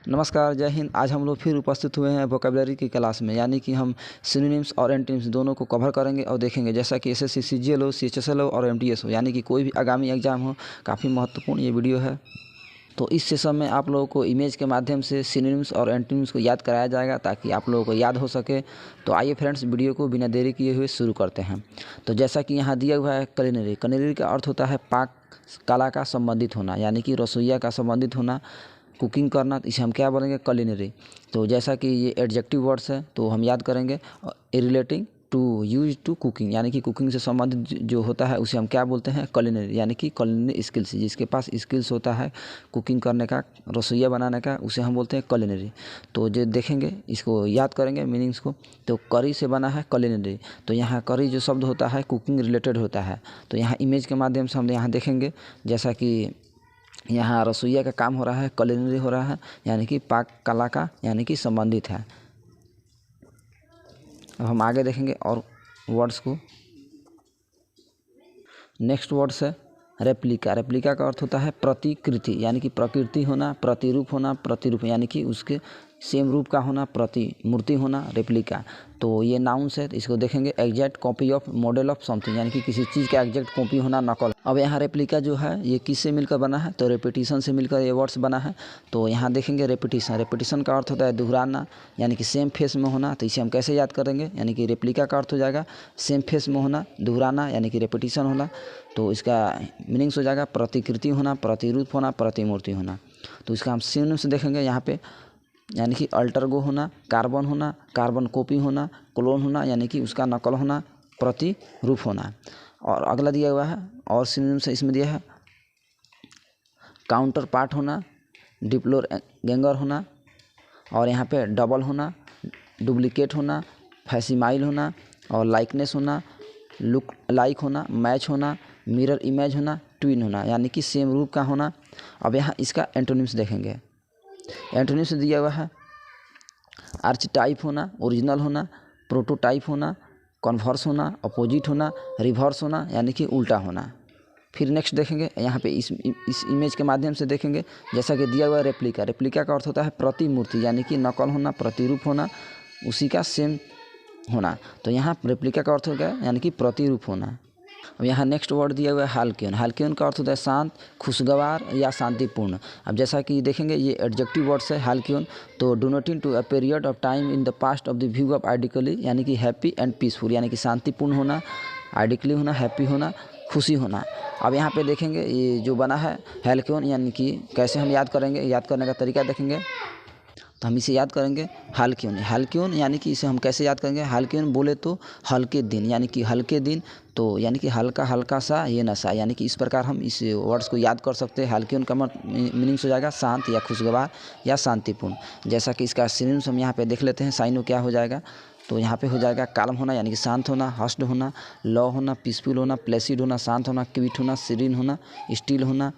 नमस्कार, जय हिंद। आज हम लोग फिर उपस्थित हुए हैं वोकेबलरी की क्लास में, यानी कि हम सिनोनिम्स और एंटोनिम्स दोनों को कवर करेंगे और देखेंगे, जैसा कि एसएससी सीजीएल हो, सीएचएसएल हो और एमटीएस हो, यानी कि कोई भी आगामी एग्जाम हो। काफ़ी महत्वपूर्ण ये वीडियो है। तो इस सेशन में आप लोगों को इमेज के माध्यम से सिनोनिम्स और एंटोनिम्स को याद कराया जाएगा ताकि आप लोगों को याद हो सके। तो आइए फ्रेंड्स, वीडियो को बिना देरी किए हुए शुरू करते हैं। तो जैसा कि यहाँ दिया हुआ है कलिनरी। कलिनरी का अर्थ होता है पाक कला का संबंधित होना, यानी कि रसोइया का संबंधित होना, कुकिंग करना। तो इसे हम क्या बोलेंगे? कलिनरी। तो जैसा कि ये एडजेक्टिव वर्ड्स है तो हम याद करेंगे relating to use to cooking, यानी कि कुकिंग से संबंधित जो होता है उसे हम क्या बोलते हैं? कलिनरी, यानी कि कलिनरी स्किल्स। जिसके पास स्किल्स होता है कुकिंग करने का, रसोइया बनाने का, उसे हम बोलते हैं कलिनरी। तो जो देखेंगे इसको याद करेंगे मीनिंग्स को। तो करी से बना है कलिनरी। तो यहाँ करी जो शब्द होता है कुकिंग रिलेटेड होता है। तो यहाँ इमेज के माध्यम से हम यहाँ देखेंगे, जैसा कि यहाँ रसोइया का काम हो रहा है, कलिनरी हो रहा है, यानी कि पाक कला का, यानी कि संबंधित है। अब हम आगे देखेंगे और वर्ड्स को। नेक्स्ट वर्ड्स है रेप्लिका। रेप्लिका का अर्थ होता है प्रतिकृति, यानी कि प्रकृति होना, प्रतिरूप होना, प्रतिरूप यानी कि उसके सेम रूप का होना, प्रतिमूर्ति होना, रेप्लिका। तो ये नाउन्स है, तो इसको देखेंगे exact copy of model of something, यानी कि किसी चीज़ का एग्जैक्ट कॉपी होना, नकल। अब यहाँ रेप्लिका जो है ये किससे मिलकर बना है? तो रेपिटिशन से मिलकर ये वर्ड्स बना है। तो यहाँ देखेंगे रेपिटिशन। रेपिटिशन का अर्थ होता है दोहराना, यानी कि सेम फेस में होना। तो इसे हम कैसे याद करेंगे? यानी कि रेप्लिका का अर्थ हो जाएगा सेम फेस में होना, दोहराना, यानी कि रेपिटिशन होना। तो इसका मीनिंग्स हो जाएगा प्रतिकृति होना, प्रतिरूप होना, प्रतिमूर्ति होना। तो इसका हम सिनोनिम्स देखेंगे यहाँ पे, यानी कि अल्टरगो होना, कार्बन होना, कार्बन कॉपी होना, क्लोन होना, यानी कि उसका नकल होना, प्रतिरूप होना। और अगला दिया हुआ है और सिनोनिम्स इसमें दिया है काउंटर पार्ट होना, डिप्लोगेंगर होना, और यहाँ पे डबल होना, डुप्लीकेट होना, फैसिमाइल होना, और लाइकनेस होना, लुक लाइक होना, मैच होना, मिरर इमेज होना, ट्विन होना, यानी कि सेम रूप का होना। अब यहाँ इसका एंटोनिम्स देखेंगे। एंटोनिम्स दिया हुआ है आर्चटाइप होना, ओरिजिनल होना, प्रोटोटाइप होना, कन्वर्स होना, अपोजिट होना, रिवर्स होना, यानी कि उल्टा होना। फिर नेक्स्ट देखेंगे यहाँ पे इस इमेज के माध्यम से देखेंगे, जैसा कि दिया हुआ है रेप्लिका। रेप्लिका का अर्थ होता है प्रतिमूर्ति, यानी कि नकल होना, प्रतिरूप होना, उसी का सेम होना। तो यहाँ रेप्लिका का अर्थ हो गया यानी कि प्रतिरूप होना। अब यहाँ नेक्स्ट वर्ड दिया हुआ है हाल्क्यून। हाल्क्यून का अर्थ होता है शांत, खुशगवार या शांतिपूर्ण। अब जैसा कि देखेंगे ये एडजेक्टिव वर्ड्स है हाल्क्यून। तो donating to a period of time in the past of the view of idyllically, यानी कि हैप्पी एंड पीसफुल, यानी कि शांतिपूर्ण होना, आइडिकली होना, हैप्पी होना, खुशी होना। अब यहाँ पे देखेंगे ये जो बना है हाल्क्यून, यानी कि कैसे हम याद करेंगे, याद करने का तरीका देखेंगे। तो हम इसे याद करेंगे हाल्क्यून। हाल्क्यून यानी कि इसे हम कैसे याद करेंगे? हाल्क्यून बोले तो हल्के दिन, यानी कि हल्के दिन। तो यानी कि हल्का हल्का सा ये नशा, यानी कि इस प्रकार हम इस वर्ड्स को याद कर सकते हैं। हाल्क्यून का मीनिंग्स हो जाएगा शांत या खुशगवार या शांतिपूर्ण। जैसा कि इसका सिनोनिम्स हम यहाँ पे देख लेते हैं। साइनो क्या हो जाएगा? तो यहाँ पे हो जाएगा काल्म होना, यानी कि शांत होना, हस्ड होना, लॉ होना, पीसफुल होना, प्लेसिड होना, शांत होना, क्विट होना, सीरीन होना, स्टिल होना,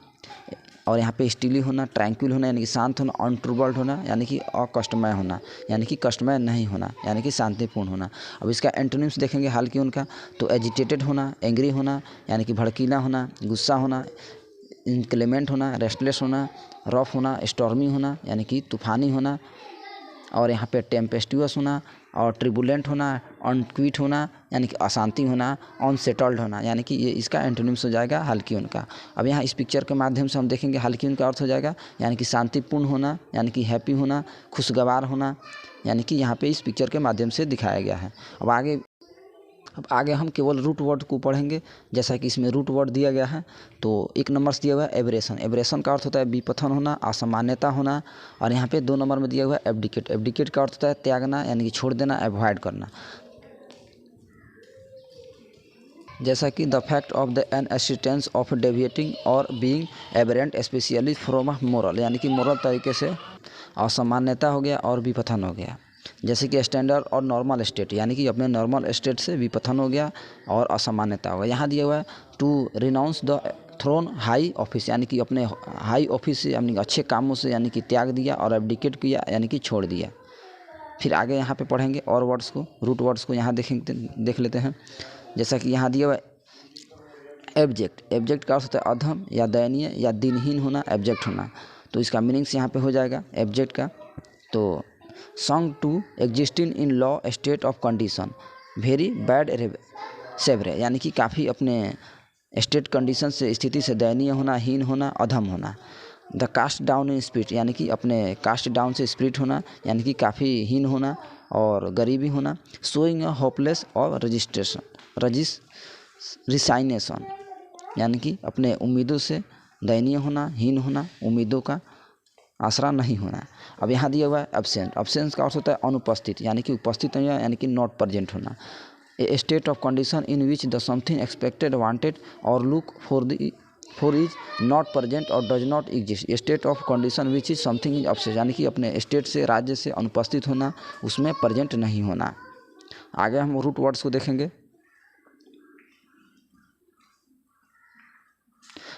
और यहाँ पे स्टिली होना, ट्रैंक्विल होना, यानी कि शांत होना, अनट्रबल्ड होना, यानी कि अकष्टमय होना, यानी कि कष्टमय नहीं होना, यानी कि शांतिपूर्ण होना। अब इसका एंटोनिम्स देखेंगे हाल्क्यून का। तो एजिटेटेड होना, एंग्री होना, यानी कि भड़कीला होना, गुस्सा होना, इनक्लेमेंट होना, रेस्टलेस होना, रफ होना, स्टॉर्मी होना, यानी कि तूफानी होना, और यहाँ पे टेम्पेस्टिवस होना, और ट्रिबुलेंट होना, अनक्विट होना, यानी कि अशांति होना, अनसेटल्ड होना, यानी कि ये इसका एंटोनिम्स हो जाएगा हाल्क्यून का। अब यहाँ इस पिक्चर के माध्यम से हम देखेंगे हाल्क्यून का अर्थ हो जाएगा यानी कि शांतिपूर्ण होना, यानी कि हैप्पी होना, खुशगवार होना, यानी कि यहाँ पे इस पिक्चर के माध्यम से दिखाया गया है। अब आगे हम केवल रूट वर्ड को पढ़ेंगे, जैसा कि इसमें रूट वर्ड दिया गया है। तो एक नंबर से दिया हुआ है एब्रेशन। एब्रेशन का अर्थ होता है विपथन होना, असामान्यता होना। और यहाँ पे 2 नंबर में दिया हुआ है एब्डिकेट। एब्डिकेट का अर्थ होता है त्यागना, यानी कि छोड़ देना, अवॉइड करना। जैसा कि the fact of the unexistence of deviating और being aberrant especially from moral, यानी कि मोरल तरीके से असामान्यता हो गया और विपथन हो गया। जैसे कि स्टैंडर्ड और नॉर्मल स्टेट, यानी कि अपने नॉर्मल स्टेट से विपथन हो गया और असामान्यता हो गया। यहाँ दिया हुआ है to renounce the throne high office, यानी कि अपने हाई ऑफिस से, यानी अच्छे कामों से, यानी कि त्याग दिया, और एब्डिकेट किया, यानी कि छोड़ दिया। फिर आगे यहाँ पे पढ़ेंगे और वर्ड्स को, रूट वर्ड्स को यहाँ देख लेते हैं। जैसा कि यहाँ दिया हुआ है एब्जेक्ट। एब्जेक्ट का अर्थ होता है अधम या दयनीय या दिनहीन होना, एब्जेक्ट होना। तो इसका मीनिंग्स यहाँ पे हो जाएगा एब्जेक्ट का तो sunk to existing in low state of condition very bad severe, यानी कि काफ़ी अपने स्टेट कंडीशन से स्थिति से दयनीय होना, हीन होना, अधम होना। The cast down in spirit, यानी कि अपने कास्ट डाउन से स्पिरिट होना, यानी कि काफ़ी हीन होना और गरीबी होना। शोइंग अ होपलेस और रिसाइनेशन, यानी कि अपने उम्मीदों से दयनीय होना, हीन होना, उम्मीदों का आसरा नहीं होना। अब यहाँ दिया हुआ है एब्सेंट। एब्सेंस का अर्थ होता है अनुपस्थित, यानी कि उपस्थित नहीं, यानी कि नॉट प्रेजेंट होना। A state of condition in which the something expected, wanted और look for is not present और does not exist. State of condition which is something is absent, यानी कि अपने स्टेट से, राज्य से अनुपस्थित होना, उसमें प्रेजेंट नहीं होना। आगे हम रूट वर्ड्स को देखेंगे।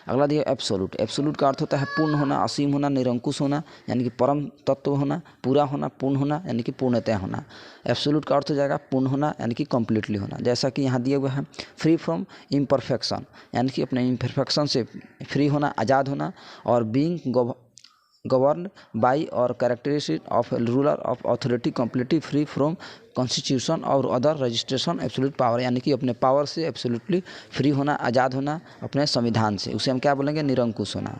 अगला दिया एब्सोल्यूट। एब्सोल्यूट का अर्थ होता है पूर्ण होना, असीम होना, निरंकुश होना, यानी कि परम तत्व होना, पूरा होना, पूर्ण होना, यानी कि पूर्णतः होना। एब्सोल्यूट का अर्थ हो जाएगा पूर्ण होना, यानी कि कम्प्लीटली होना। जैसा कि यहाँ दिया हुआ है फ्री फ्रॉम इम्परफेक्शन, यानी कि अपने इम्परफेक्शन से फ्री होना, आज़ाद होना। और बीइंग गवर्न बाई और characteristic of ruler of authority completely free from constitution और अदर रजिस्ट्रेशन एब्सोल्यूट पावर, यानी कि अपने पावर से एब्सोल्युटली फ्री होना, आज़ाद होना अपने संविधान से, उसे हम क्या बोलेंगे, निरंकुश होना।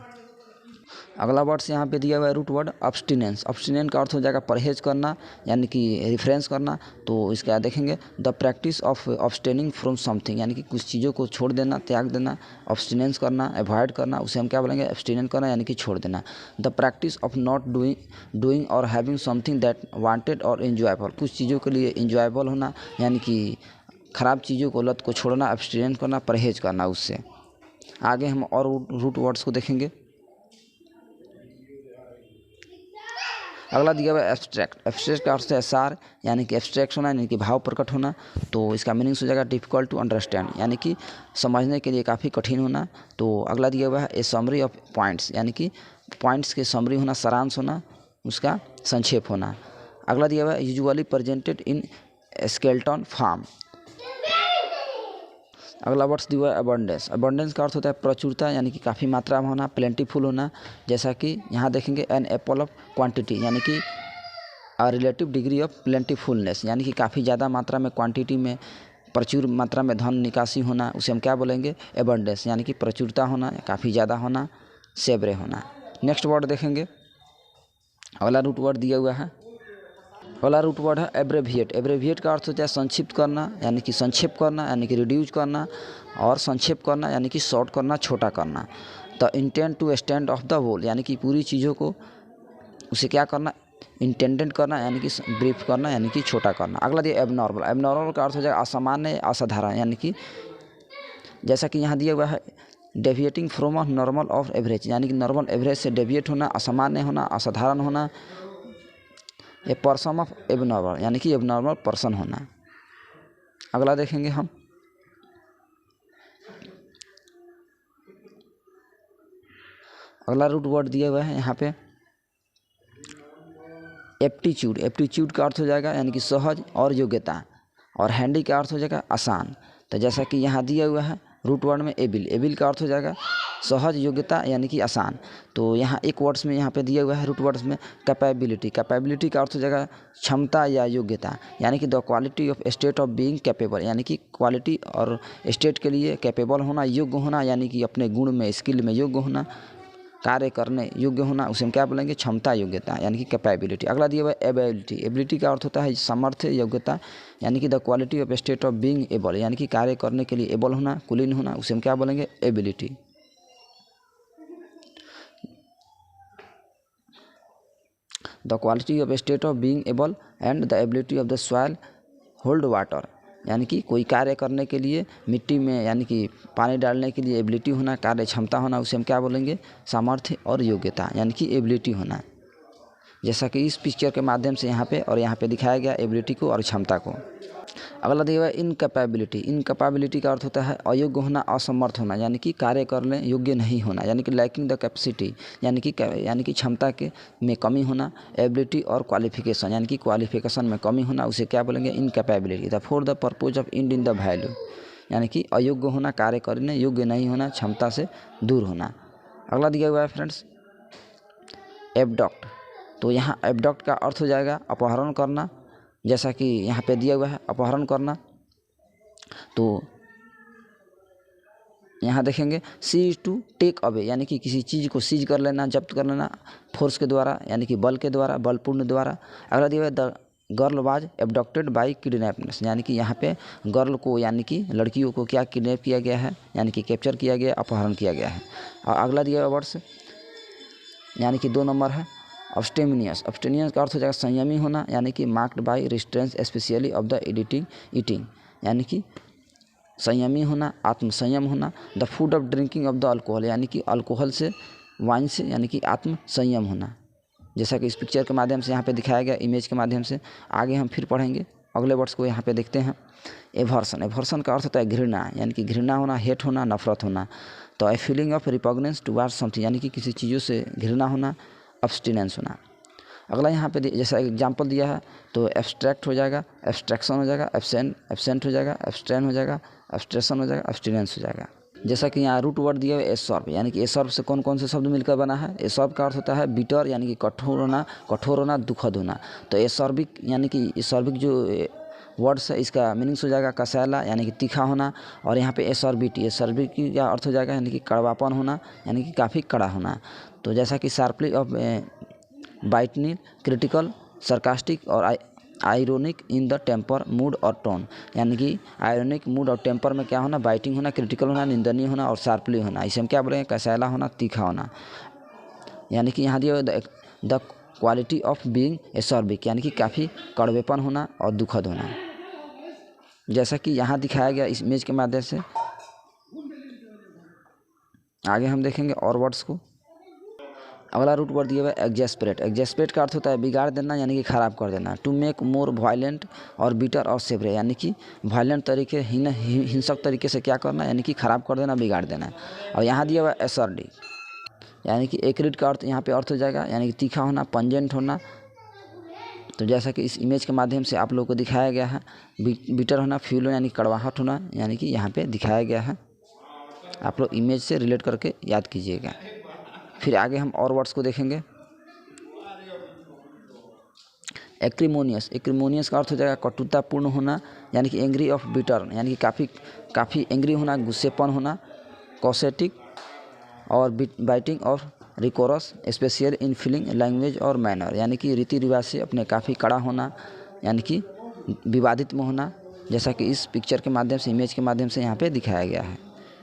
अगला वर्ड्स यहाँ पे दिया हुआ है रूट वर्ड अब्सटिनेंस। अब्सटिनेंस का अर्थ हो जाएगा परहेज करना, यानी कि रिफ्रेंस करना। तो इसका देखेंगे the practice of abstaining from something, यानी कि कुछ चीज़ों को छोड़ देना, त्याग देना। अब्सटिनेंस करना, अवॉइड करना, उसे हम क्या बोलेंगे, अब्सटिनेंस करना, यानी कि छोड़ देना। The practice of not doing और हैविंग समथिंग दैट वांटेड और इंजॉयबल, कुछ चीज़ों के लिए इंजॉयबल होना, यानी कि ख़राब चीज़ों को, लत को छोड़ना, अब्सटिनेंस करना, परहेज करना उससे। आगे हम और रूट वर्ड्स को देखेंगे। अगला दिया हुआ है एब्स्ट्रैक्ट। एब्स्ट्रैक्ट का अर्थ है सार, यानी कि एब्स्ट्रैक्ट होना, यानी कि भाव प्रकट होना। तो इसका मीनिंग हो जाएगा डिफ़िकल्ट टू अंडरस्टैंड, यानी कि समझने के लिए काफ़ी कठिन होना। तो अगला दिया हुआ है ए समरी ऑफ पॉइंट्स, यानी कि पॉइंट्स के समरी होना, सारांश होना, उसका संक्षेप होना। अगला दिया हुआ है usually presented in skeleton form. अगला वर्ड्स दिया हुआ है अबंडेंस। अबंडेंस का अर्थ होता है प्रचुरता, यानी कि काफ़ी मात्रा में होना, प्लेंटीफुल होना। जैसा कि यहाँ देखेंगे एन एप्पल ऑफ क्वांटिटी, यानी कि रिलेटिव डिग्री ऑफ प्लेंटीफुलनेस, यानी कि काफ़ी ज़्यादा मात्रा में, क्वांटिटी में, प्रचुर मात्रा में धन निकासी होना, उसे हम क्या बोलेंगे, एबंडेंस, यानी कि प्रचुरता होना, काफ़ी ज़्यादा होना, सेवरे होना। नेक्स्ट वर्ड देखेंगे। अगला रूट वर्ड दिया हुआ है, अगला रूट वर्ड है एब्रेविएट। एब्रेविएट का अर्थ होता है संक्षिप्त करना, यानी कि संक्षेप करना, यानी कि रिड्यूस करना, और संक्षेप करना, यानी कि शॉर्ट करना, छोटा करना। The intent to extend of the whole, यानी कि पूरी चीज़ों को, उसे क्या करना, इंटेंडेंट करना, यानी कि ब्रीफ करना, यानी कि छोटा करना। अगला दिया एबनॉर्मल। एबनॉर्मल का अर्थ हो जाएगा असामान्य, असाधारण, यानी कि जैसा कि यहाँ दिया हुआ है deviating from a normal of average, यानी कि नॉर्मल एवरेज से डेविएट होना, असामान्य होना, असाधारण होना। ए पर्सन ऑफ एबनॉर्मल, यानी कि एबनॉर्मल पर्सन होना। अगला देखेंगे हम। अगला रूट वर्ड दिया हुआ है यहाँ पे एप्टीट्यूड। एप्टीट्यूड का अर्थ हो जाएगा यानी कि सहज और योग्यता, और हैंडी का अर्थ हो जाएगा आसान। तो जैसा कि यहाँ दिया हुआ है रूट वर्ड में एबिल। एबिल का अर्थ हो जाएगा सहज, योग्यता यानी कि आसान। तो यहाँ एक वर्ड्स में यहाँ पे दिया हुआ है रूट वर्ड्स में कैपेबिलिटी। कैपेबिलिटी का अर्थ हो जाएगा क्षमता या योग्यता, यानी कि the quality of state of being capable, यानी कि क्वालिटी और स्टेट के लिए कैपेबल होना, योग्य होना, यानी कि अपने गुण में, स्किल में योग्य होना, कार्य करने योग्य होना, उसे हम क्या बोलेंगे, क्षमता, योग्यता, यानी कि कैपेबिलिटी। अगला दिया हुआ है एबिलिटी। एबिलिटी का अर्थ होता है सामर्थ्य, योग्यता, यानी कि the quality of state of being able, यानी कि कार्य करने के लिए एबल होना, कुलीन होना, उसे हम क्या बोलेंगे, ability. The quality of state of being able and the ability of the soil hold water, यानी कि कोई कार्य करने के लिए मिट्टी में, यानी कि पानी डालने के लिए एबिलिटी होना, कार्य क्षमता होना, उसे हम क्या बोलेंगे, सामर्थ्य और योग्यता, यानी कि एबिलिटी होना। जैसा कि इस पिक्चर के माध्यम से यहाँ पे दिखाया गया एबिलिटी को और क्षमता को। अगला दिया हुआ है इनकैपेबिलिटी। इनकैपेबिलिटी का अर्थ होता है अयोग्य होना, असमर्थ होना, यानी कि कार्य करने योग्य नहीं होना, यानी कि लैकिंग द कैपेसिटी, यानी कि क्षमता के में कमी होना। एबिलिटी और क्वालिफिकेशन, यानी कि क्वालिफिकेशन में कमी होना, उसे क्या बोलेंगे, incapability. The for the purpose of end in the value, यानी कि अयोग्य होना, कार्य करने योग्य नहीं होना, क्षमता से दूर होना। अगला दिया हुआ है फ्रेंड्स एबडक्ट। तो यहाँ एबडक्ट का अर्थ हो जाएगा अपहरण करना, जैसा कि यहाँ पे दिया हुआ है अपहरण करना। तो यहाँ देखेंगे सीज टू टेक अवे, यानी कि किसी चीज़ को सीज कर लेना, जब्त कर लेना फोर्स के द्वारा, यानी कि बल के द्वारा, बलपूर्ण द्वारा। अगला दिया हुआ the girl was abducted by kidnappers, यानी कि यहाँ पे गर्ल को यानी कि लड़कियों को क्या किडनैप किया गया है, यानी कि कैप्चर किया गया, अपहरण किया गया है। और अगला दिया हुआ वर्ड्स यानी कि 2 नंबर है अब्स्टेमिनियस। अब्स्टेमिनियस का अर्थ हो जाएगा संयमी होना, यानी कि marked by restraints especially of the eating, यानी कि संयमी होना, आत्मसंयम होना। The food of drinking of the alcohol, यानी कि अल्कोहल से, वाइन से, यानी कि आत्मसंयम होना, जैसा कि इस पिक्चर के माध्यम से यहाँ पे दिखाया गया, इमेज के माध्यम से। आगे हम फिर पढ़ेंगे, अगले वर्ड्स को यहाँ पे देखते हैं। एवर्सन, एवर्सन का अर्थ होता है घृणा, यानी कि घृणा होना, हेट होना, नफरत होना। तो a feeling of repugnance towards something, यानी कि किसी चीज़ों से घृणा होना, अब्सटिनेंस होना। अगला यहाँ पे जैसा एग्जाम्पल दिया है तो एब्स्ट्रैक्ट हो जाएगा, एब्स्ट्रैक्शन हो जाएगा, एब्सेंट हो जाएगा, एब्स्ट्रेन हो जाएगा, एब्स्ट्रेशन हो जाएगा, एब्स्टिनेंस हो जाएगा। जैसा कि यहाँ रूट वर्ड दिया हुआ है एसॉर्ब, यानी कि एसॉर्ब से कौन कौन से शब्द मिलकर बना है। एसॉर्ब का अर्थ होता है बिटर, यानी कि कठोर होना, दुखद होना। तो एसॉर्बिक, यानी कि एसॉर्बिक जो वर्ड्स है इसका मीनिंग्स हो जाएगा कसैला, यानी कि तीखा होना। और यहाँ पे एसॉर्बिटी, एसॉर्बिक का अर्थ हो जाएगा यानी कि कड़वापन होना, यानी कि काफ़ी कड़ा होना। तो जैसा कि sharply of bitingly, critical, sarcastic और ironic in the temper, mood और टोन, यानी कि आयरोनिक, मूड और टेम्पर में क्या होना, बाइटिंग होना, क्रिटिकल होना, निंदनीय होना और शार्पली होना। इसे हम क्या बोलेंगे, कसैला होना, तीखा होना। यानी कि यहाँ दिया द क्वालिटी ऑफ बीइंग एसॉर्बिक, यानी कि काफ़ी कड़वेपन होना और दुखद होना, जैसा कि यहाँ दिखाया गया इस इमेज के माध्यम से। आगे हम देखेंगे और वर्ड्स को। अगला रूट वर्ड दिया हुआ है एग्जेस्परेट। एग्जेस्परेट का अर्थ होता है बिगाड़ देना, यानी कि ख़राब कर देना। टू मेक मोर वायलेंट और बीटर और सेवरे, यानी कि वायलेंट तरीके, हिंसक तरीके से क्या करना, यानी कि ख़राब कर देना, बिगाड़ देना। और यहाँ दिया हुआ है एसर्डी, यानी कि एक्रिड का अर्थ यहाँ पे अर्थ हो जाएगा, यानी कि तीखा होना, पंजेंट होना। तो जैसा कि इस इमेज के माध्यम से आप लोगों को दिखाया गया है, बीटर होना, फ्यूल यानी कड़वाहट होना, यानी कि यहाँ पे दिखाया गया है। आप लोग इमेज से रिलेट करके याद कीजिएगा। फिर आगे हम और वर्ड्स को देखेंगे। एक्रीमोनियस, एक्रीमोनियस का अर्थ हो जाएगा कटुतापूर्ण होना, यानी कि एंग्री ऑफ बिटर, यानी कि काफ़ी एंग्री होना, गुस्सेपन होना। कॉसेटिक और बाइटिंग और रिकोरस, स्पेशल इन फीलिंग, लैंग्वेज और मैनर, यानी कि रीति रिवाज से अपने काफ़ी कड़ा होना, यानी कि विवादित में होना, जैसा कि इस पिक्चर के माध्यम से, इमेज के माध्यम से यहाँ पे दिखाया गया है।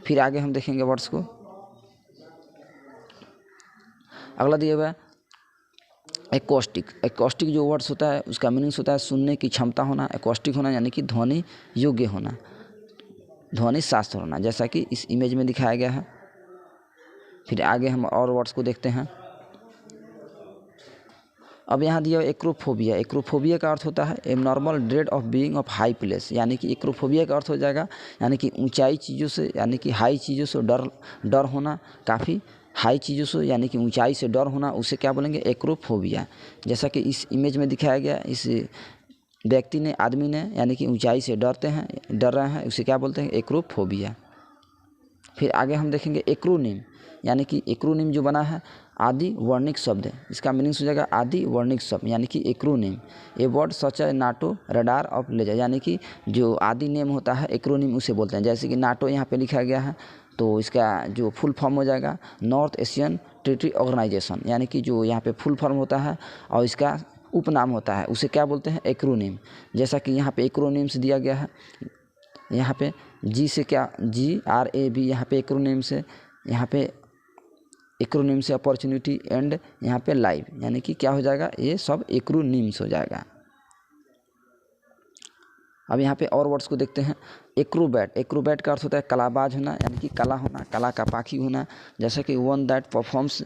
फिर आगे हम देखेंगे वर्ड्स को। अगला दिया हुआ है एकॉस्टिक। एकॉस्टिक जो वर्ड्स होता है उसका मीनिंग्स होता है सुनने की क्षमता होना, एकॉस्टिक होना, यानी कि ध्वनि योग्य होना, ध्वनि शास्त्र होना, जैसा कि इस इमेज में दिखाया गया है। फिर आगे हम और वर्ड्स को देखते हैं। अब यहाँ दिया एक्रोफोबिया। एक्रोफोबिया का अर्थ होता है abnormal dread of being of high place, यानी कि एक्रोफोबिया का अर्थ हो जाएगा यानी कि ऊंचाई चीज़ों से, यानी कि हाई चीज़ों से डर होना, काफ़ी हाई चीज़ों से, यानी कि ऊंचाई से डर होना, उसे क्या बोलेंगे, एक्रोफोबिया। जैसा कि इस इमेज में दिखाया गया, इस व्यक्ति ने, आदमी ने, यानी कि ऊंचाई से डर रहे हैं, उसे क्या बोलते हैं, एक्रोफोबिया। फिर आगे हम देखेंगे एक्रोनिम, यानी कि एक्रोनिम जो बना है आदि वर्णिक शब्द है, इसका मीनिंग हो जाएगा आदि वर्णिक शब्द, यानी कि एक्रोनिम। ए वर्ड सच है नाटो रडार ऑफ लेजर, यानी कि जो आदि नेम होता है एक्रोनिम उसे बोलते हैं। जैसे कि नाटो यहाँ पे लिखा गया है तो इसका जो फुल फॉर्म हो जाएगा नॉर्थ एशियन ट्रीटी ऑर्गेनाइजेशन, यानी कि जो यहाँ पे फुल फॉर्म होता है और इसका उपनाम होता है उसे क्या बोलते हैं, एक्रोनिम। जैसा कि यहाँ पे एक्रोनिम्स दिया गया है, यहाँ पे जी से क्या, GRAB, यहाँ पे एक्रोनिम से, यहाँ पे एक्रोनिम से अपॉर्चुनिटी एंड यहाँ पे लाइव, यानी कि क्या हो जाएगा, ये सब एक्रोनिम्स हो जाएगा। अब यहाँ पे और वर्ड्स को देखते हैं। एक्रोबैट। एक्रोबैट का अर्थ होता है कलाबाज होना, यानी कि कला होना, कला का पाखी होना, जैसे कि one that performs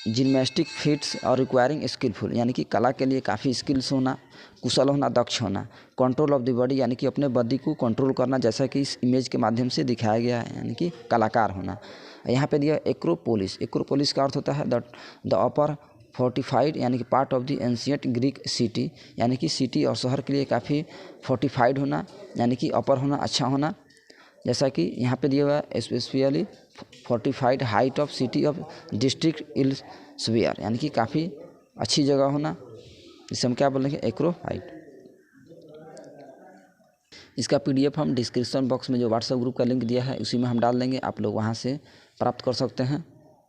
gymnastic feats और रिक्वायरिंग स्किलफुल, यानी कि कला के लिए काफ़ी स्किल्स होना, कुशल होना, दक्ष होना। कंट्रोल ऑफ द बॉडी, यानी कि अपने बॉडी को कंट्रोल करना, जैसा कि इस इमेज के माध्यम से दिखाया गया है, यानी कि कलाकार होना। यहाँ पे दिया एक्रोपोलिस। एक्रोपोलिस का अर्थ होता है द अपर फोर्टिफाइड, यानी कि part of the ancient Greek city, यानी कि सिटी और शहर के लिए काफ़ी फोर्टिफाइड होना, यानी कि अपर होना, अच्छा होना। जैसा कि यहाँ पे दिया हुआ है especially fortified height of city of district Elsevier, यानी कि काफ़ी अच्छी जगह होना, जिसे हम क्या बोलेंगे एक्रोफाइट। इसका PDF हम डिस्क्रिप्शन बॉक्स में जो व्हाट्सएप ग्रुप का लिंक दिया है उसी में हम डाल देंगे, आप लोग वहाँ से प्राप्त कर सकते हैं।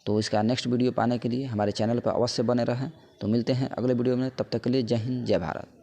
तो इसका नेक्स्ट वीडियो पाने के लिए हमारे चैनल पर अवश्य बने रहें। तो मिलते हैं अगले वीडियो में, तब तक के लिए जय हिंद जय भारत।